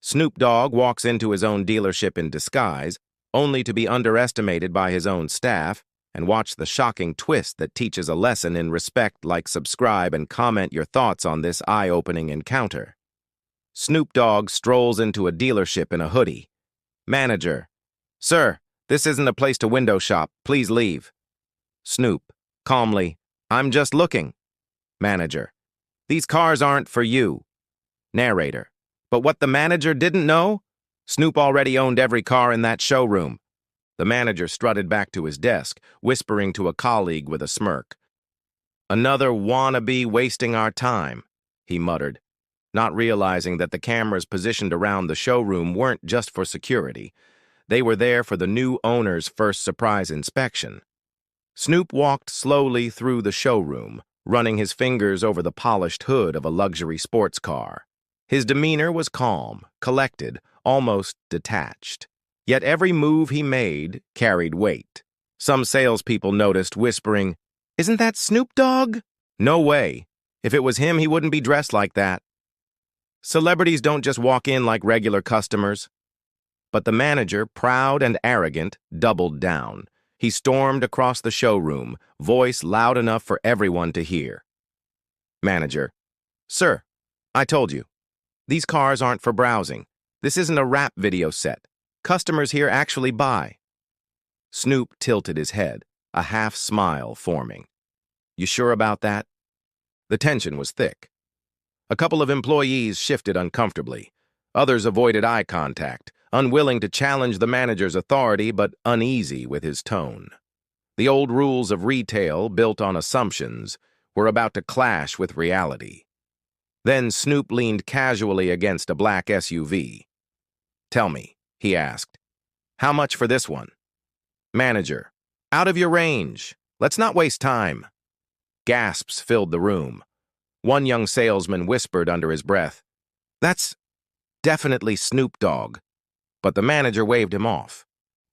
Snoop Dogg walks into his own dealership in disguise, only to be underestimated by his own staff, and watch the shocking twist that teaches a lesson in respect. Like, subscribe, and comment your thoughts on this eye-opening encounter. Snoop Dogg strolls into a dealership in a hoodie. Manager: "Sir, this isn't a place to window shop. Please leave." Snoop: calmly, "I'm just looking." Manager: "These cars aren't for you." Narrator: "But what the manager didn't know? Snoop already owned every car in that showroom." The manager strutted back to his desk, whispering to a colleague with a smirk. "Another wannabe wasting our time," he muttered, not realizing that the cameras positioned around the showroom weren't just for security. They were there for the new owner's first surprise inspection. Snoop walked slowly through the showroom, running his fingers over the polished hood of a luxury sports car. His demeanor was calm, collected, almost detached. Yet every move he made carried weight. Some salespeople noticed, whispering, "Isn't that Snoop Dogg?" No way. If it was him, he wouldn't be dressed like that. Celebrities don't just walk in like regular customers. But the manager, proud and arrogant, doubled down. He stormed across the showroom, voice loud enough for everyone to hear. Manager: "Sir, I told you. These cars aren't for browsing. This isn't a rap video set. Customers here actually buy." Snoop tilted his head, a half-smile forming. "You sure about that?" The tension was thick. A couple of employees shifted uncomfortably. Others avoided eye contact, unwilling to challenge the manager's authority but uneasy with his tone. The old rules of retail, built on assumptions, were about to clash with reality. Then Snoop leaned casually against a black SUV. "Tell me," he asked, "how much for this one?" Manager: "Out of your range. Let's not waste time." Gasps filled the room. One young salesman whispered under his breath, "That's definitely Snoop Dogg." But the manager waved him off.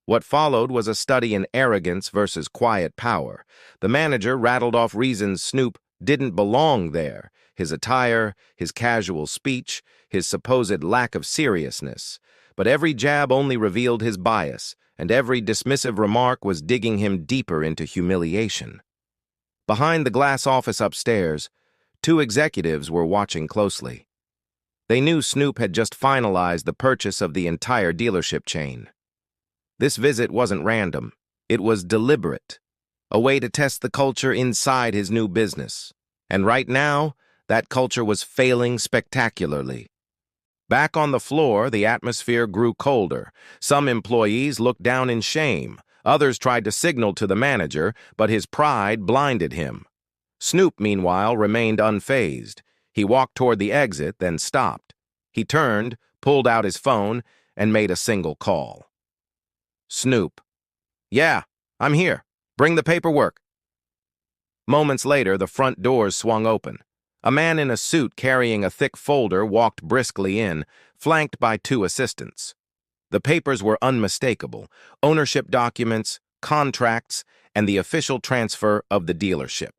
What followed was a study in arrogance versus quiet power. The manager rattled off reasons Snoop didn't belong there: his attire, his casual speech, his supposed lack of seriousness. But every jab only revealed his bias, and every dismissive remark was digging him deeper into humiliation. Behind the glass office upstairs, two executives were watching closely. They knew Snoop had just finalized the purchase of the entire dealership chain. This visit wasn't random. It was deliberate, a way to test the culture inside his new business. And right now, that culture was failing spectacularly. Back on the floor, the atmosphere grew colder. Some employees looked down in shame. Others tried to signal to the manager, but his pride blinded him. Snoop, meanwhile, remained unfazed. He walked toward the exit, then stopped. He turned, pulled out his phone, and made a single call. Snoop: "Yeah, I'm here. Bring the paperwork." Moments later, the front doors swung open. A man in a suit carrying a thick folder walked briskly in, flanked by two assistants. The papers were unmistakable: ownership documents, contracts, and the official transfer of the dealership.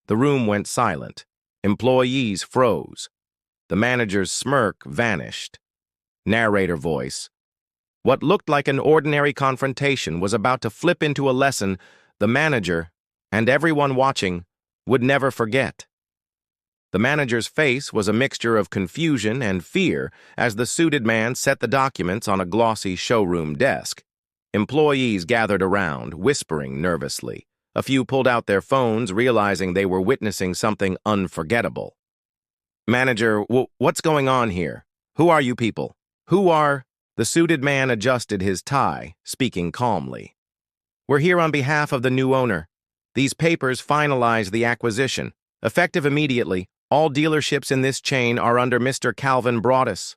The room went silent. Employees froze. The manager's smirk vanished. Narrator voice: What looked like an ordinary confrontation was about to flip into a lesson the manager, and everyone watching, would never forget. The manager's face was a mixture of confusion and fear as the suited man set the documents on a glossy showroom desk. Employees gathered around, whispering nervously. A few pulled out their phones, realizing they were witnessing something unforgettable. Manager: "What's going on here? Who are you people? Who are—" The suited man adjusted his tie, speaking calmly. "We're here on behalf of the new owner. These papers finalize the acquisition. Effective immediately, all dealerships in this chain are under Mr. Calvin Broadus."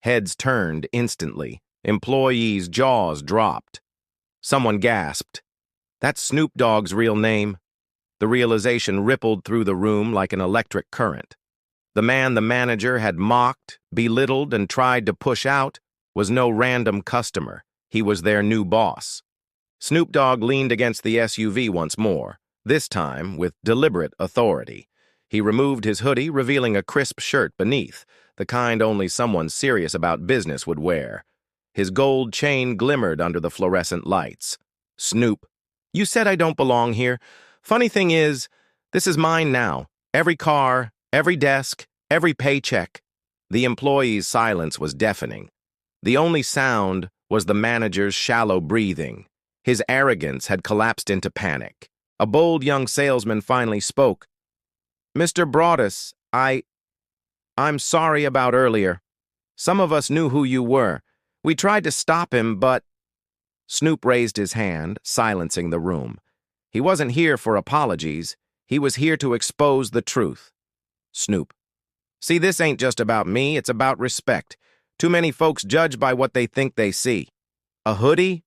Heads turned instantly. Employees' jaws dropped. Someone gasped, "That's Snoop Dogg's real name." The realization rippled through the room like an electric current. The man the manager had mocked, belittled, and tried to push out was no random customer. He was their new boss. Snoop Dogg leaned against the SUV once more, this time with deliberate authority. He removed his hoodie, revealing a crisp shirt beneath. the kind only someone serious about business would wear. His gold chain glimmered under the fluorescent lights. Snoop, you said I don't belong here. Funny thing is, this is mine now. Every car, every desk, every paycheck. The employee's silence was deafening. The only sound was the manager's shallow breathing. His arrogance had collapsed into panic. A bold young salesman finally spoke. Mr. Broadus, I'm sorry about earlier. Some of us knew who you were. We tried to stop him, but... Snoop raised his hand, silencing the room. He wasn't here for apologies. He was here to expose the truth. Snoop. See, this ain't just about me, it's about respect. Too many folks judge by what they think they see. A hoodie?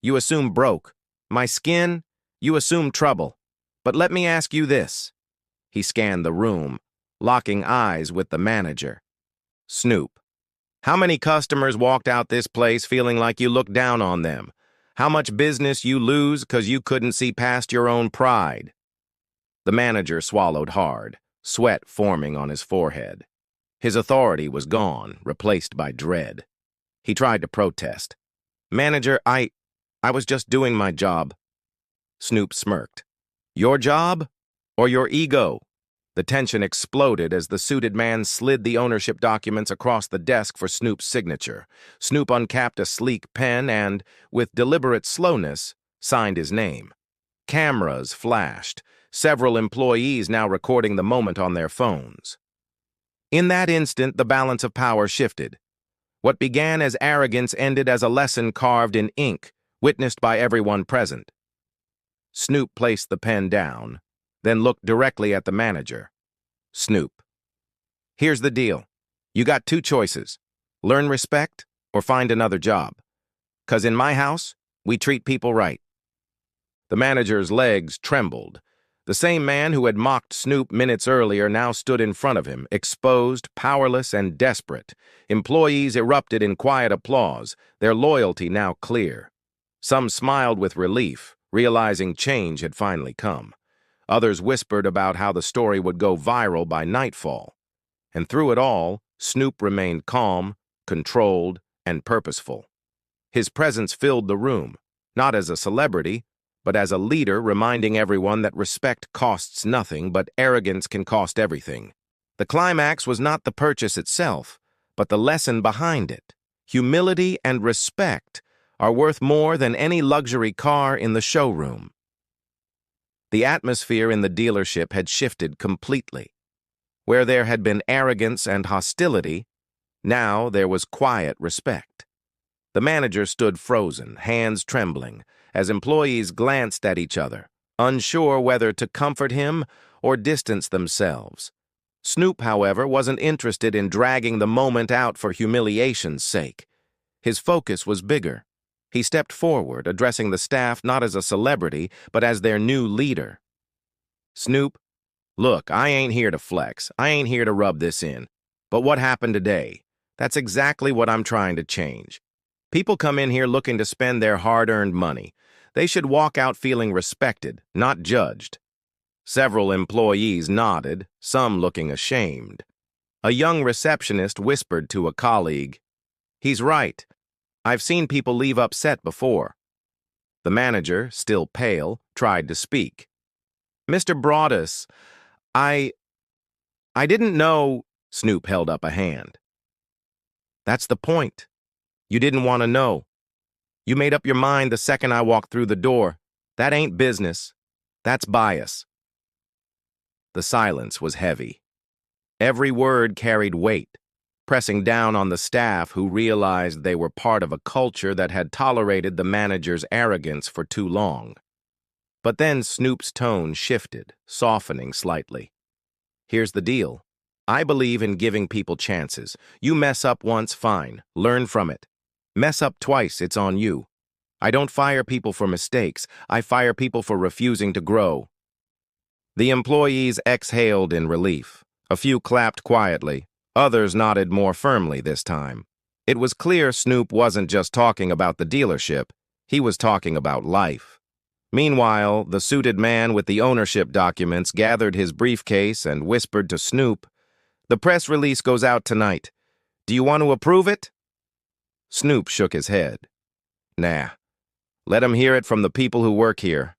You assume broke. My skin? You assume trouble. But let me ask you this. He scanned the room, locking eyes with the manager. Snoop. How many customers walked out this place feeling like you looked down on them? How much business you lose because you couldn't see past your own pride? The manager swallowed hard, sweat forming on his forehead. His authority was gone, replaced by dread. He tried to protest. Manager, I was just doing my job. Snoop smirked. Your job? Or your ego? The tension exploded as the suited man slid the ownership documents across the desk for Snoop's signature. Snoop uncapped a sleek pen and, with deliberate slowness, signed his name. Cameras flashed, several employees now recording the moment on their phones. In that instant, the balance of power shifted. What began as arrogance ended as a lesson carved in ink, witnessed by everyone present. Snoop placed the pen down, then looked directly at the manager. Snoop. Here's the deal. You got two choices. Learn respect or find another job. 'Cause in my house, we treat people right. The manager's legs trembled. The same man who had mocked Snoop minutes earlier now stood in front of him, exposed, powerless, and desperate. Employees erupted in quiet applause, their loyalty now clear. Some smiled with relief, realizing change had finally come. Others whispered about how the story would go viral by nightfall. And through it all, Snoop remained calm, controlled, and purposeful. His presence filled the room, not as a celebrity, but as a leader reminding everyone that respect costs nothing, but arrogance can cost everything. The climax was not the purchase itself, but the lesson behind it. Humility and respect are worth more than any luxury car in the showroom. The atmosphere in the dealership had shifted completely. Where there had been arrogance and hostility, now there was quiet respect. The manager stood frozen, hands trembling, as employees glanced at each other, unsure whether to comfort him or distance themselves. Snoop, however, wasn't interested in dragging the moment out for humiliation's sake. His focus was bigger. He stepped forward, addressing the staff not as a celebrity, but as their new leader. Snoop, look, I ain't here to flex. I ain't here to rub this in. But what happened today? That's exactly what I'm trying to change. People come in here looking to spend their hard-earned money. They should walk out feeling respected, not judged. Several employees nodded, some looking ashamed. A young receptionist whispered to a colleague, "He's right. I've seen people leave upset before." The manager, still pale, tried to speak. "Mr. Broadus, I didn't know..." Snoop held up a hand. "That's the point. You didn't want to know. You made up your mind the second I walked through the door. That ain't business. That's bias." The silence was heavy. Every word carried weight, pressing down on the staff who realized they were part of a culture that had tolerated the manager's arrogance for too long. But then Snoop's tone shifted, softening slightly. "Here's the deal. I believe in giving people chances. You mess up once, fine. Learn from it. Mess up twice, it's on you. I don't fire people for mistakes. I fire people for refusing to grow." The employees exhaled in relief. A few clapped quietly. Others nodded more firmly this time. It was clear Snoop wasn't just talking about the dealership. He was talking about life. Meanwhile, the suited man with the ownership documents gathered his briefcase and whispered to Snoop, The press release goes out tonight. Do you want to approve it? Snoop shook his head. Nah. Let 'em hear it from the people who work here.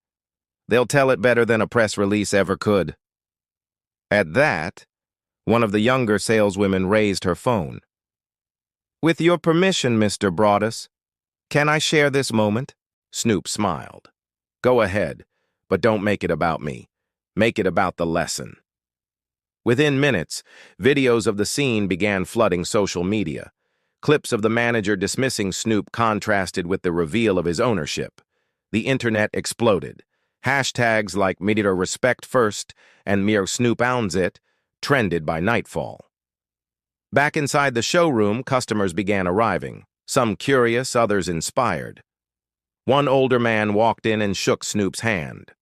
They'll tell it better than a press release ever could. At that, one of the younger saleswomen raised her phone. With your permission, Mr. Broadus, can I share this moment? Snoop smiled. Go ahead, but don't make it about me. Make it about the lesson. Within minutes, videos of the scene began flooding social media. Clips of the manager dismissing Snoop contrasted with the reveal of his ownership. The internet exploded. Hashtags like "Mir Respect First" and "Mir Snoop owns it" trended by nightfall. Back inside the showroom, customers began arriving, some curious, others inspired. One older man walked in and shook Snoop's hand.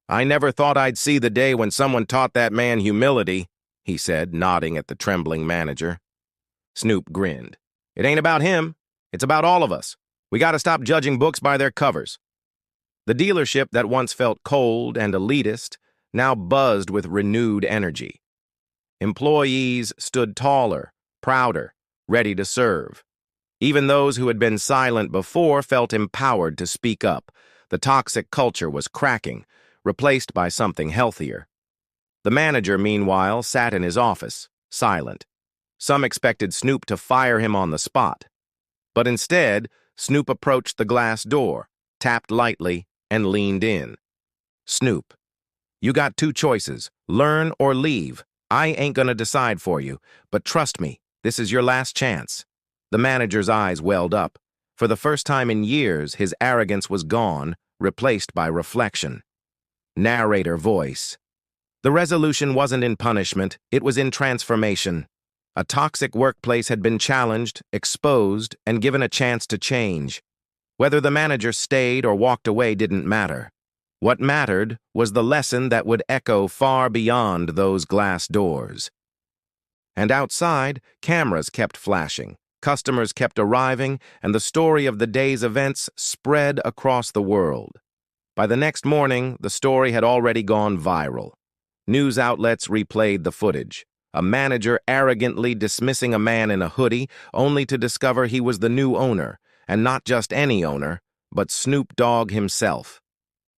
I never thought I'd see the day when someone taught that man humility, he said, nodding at the trembling manager. Snoop grinned. It ain't about him. It's about all of us. We gotta stop judging books by their covers. The dealership that once felt cold and elitist now buzzed with renewed energy. Employees stood taller, prouder, ready to serve. Even those who had been silent before felt empowered to speak up. The toxic culture was cracking, replaced by something healthier. The manager, meanwhile, sat in his office, silent. Some expected Snoop to fire him on the spot. But instead, Snoop approached the glass door, tapped lightly, and leaned in. Snoop, you got two choices, learn or leave. I ain't gonna decide for you, but trust me, this is your last chance. The manager's eyes welled up. For the first time in years, his arrogance was gone, replaced by reflection. Narrator voice. The resolution wasn't in punishment, it was in transformation. A toxic workplace had been challenged, exposed, and given a chance to change. Whether the manager stayed or walked away didn't matter. What mattered was the lesson that would echo far beyond those glass doors. And outside, cameras kept flashing, customers kept arriving, and the story of the day's events spread across the world. By the next morning, the story had already gone viral. News outlets replayed the footage. A manager arrogantly dismissing a man in a hoodie only to discover he was the new owner, and not just any owner, but Snoop Dogg himself.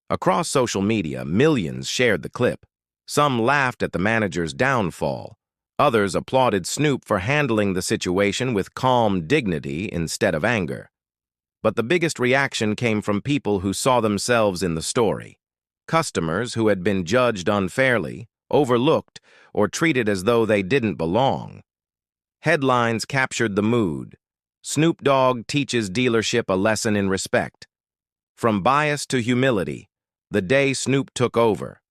Across social media, millions shared the clip. Some laughed at the manager's downfall. Others applauded Snoop for handling the situation with calm dignity instead of anger. But the biggest reaction came from people who saw themselves in the story. Customers who had been judged unfairly, overlooked, or treated as though they didn't belong. Headlines captured the mood. Snoop Dogg teaches dealership a lesson in respect. From bias to humility, the day Snoop took over.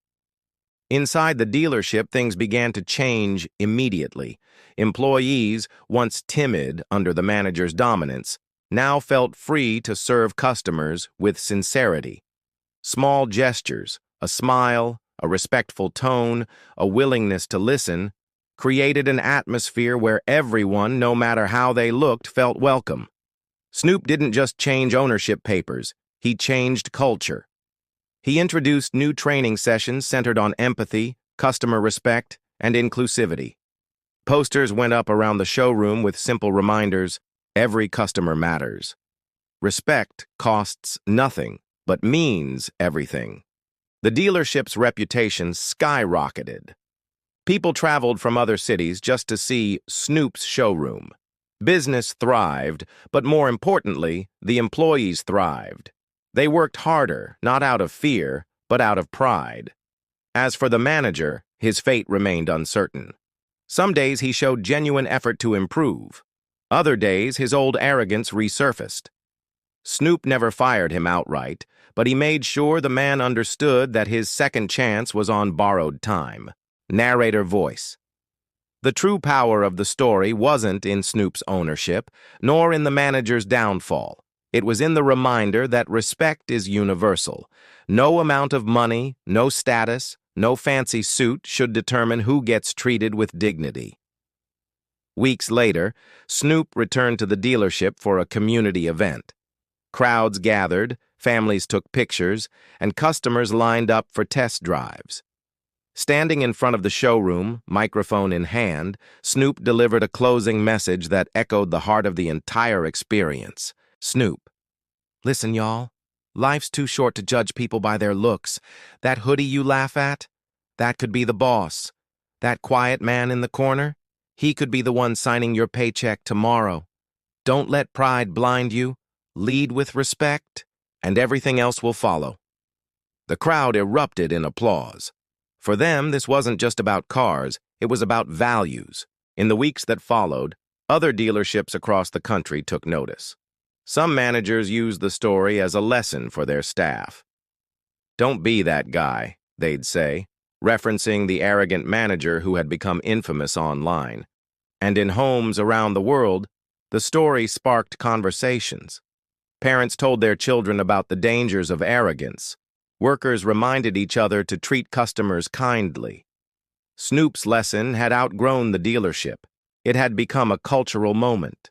Inside the dealership, things began to change immediately. Employees, once timid under the manager's dominance, now felt free to serve customers with sincerity. Small gestures, a smile, a respectful tone, a willingness to listen, created an atmosphere where everyone, no matter how they looked, felt welcome. Snoop didn't just change ownership papers, he changed culture. He introduced new training sessions centered on empathy, customer respect, and inclusivity. Posters went up around the showroom with simple reminders, every customer matters. Respect costs nothing, but means everything. The dealership's reputation skyrocketed. People traveled from other cities just to see Snoop's showroom. Business thrived, but more importantly, the employees thrived. They worked harder, not out of fear, but out of pride. As for the manager, his fate remained uncertain. Some days he showed genuine effort to improve. Other days, his old arrogance resurfaced. Snoop never fired him outright, but he made sure the man understood that his second chance was on borrowed time. Narrator voice. The true power of the story wasn't in Snoop's ownership, nor in the manager's downfall. It was in the reminder that respect is universal. No amount of money, no status, no fancy suit should determine who gets treated with dignity. Weeks later, Snoop returned to the dealership for a community event. Crowds gathered, families took pictures, and customers lined up for test drives. Standing in front of the showroom, microphone in hand, Snoop delivered a closing message that echoed the heart of the entire experience. Snoop: "Listen, y'all. Life's too short to judge people by their looks. That hoodie you laugh at? That could be the boss. That quiet man in the corner? He could be the one signing your paycheck tomorrow. Don't let pride blind you. Lead with respect, and everything else will follow." The crowd erupted in applause. For them, this wasn't just about cars, it was about values. In the weeks that followed, other dealerships across the country took notice. Some managers used the story as a lesson for their staff. "Don't be that guy," they'd say, referencing the arrogant manager who had become infamous online. And in homes around the world, the story sparked conversations. Parents told their children about the dangers of arrogance. Workers reminded each other to treat customers kindly. Snoop's lesson had outgrown the dealership. It had become a cultural moment.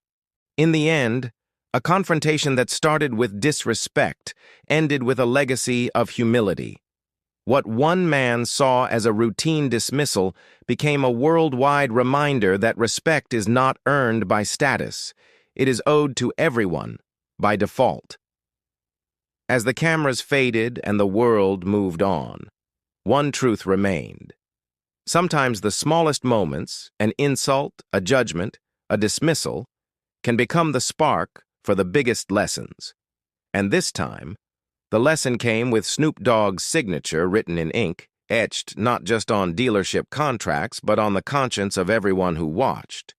In the end, a confrontation that started with disrespect ended with a legacy of humility. What one man saw as a routine dismissal became a worldwide reminder that respect is not earned by status. It is owed to everyone by default. As the cameras faded and the world moved on, one truth remained. Sometimes the smallest moments, an insult, a judgment, a dismissal, can become the spark for the biggest lessons. And this time, the lesson came with Snoop Dogg's signature written in ink, etched not just on dealership contracts, but on the conscience of everyone who watched.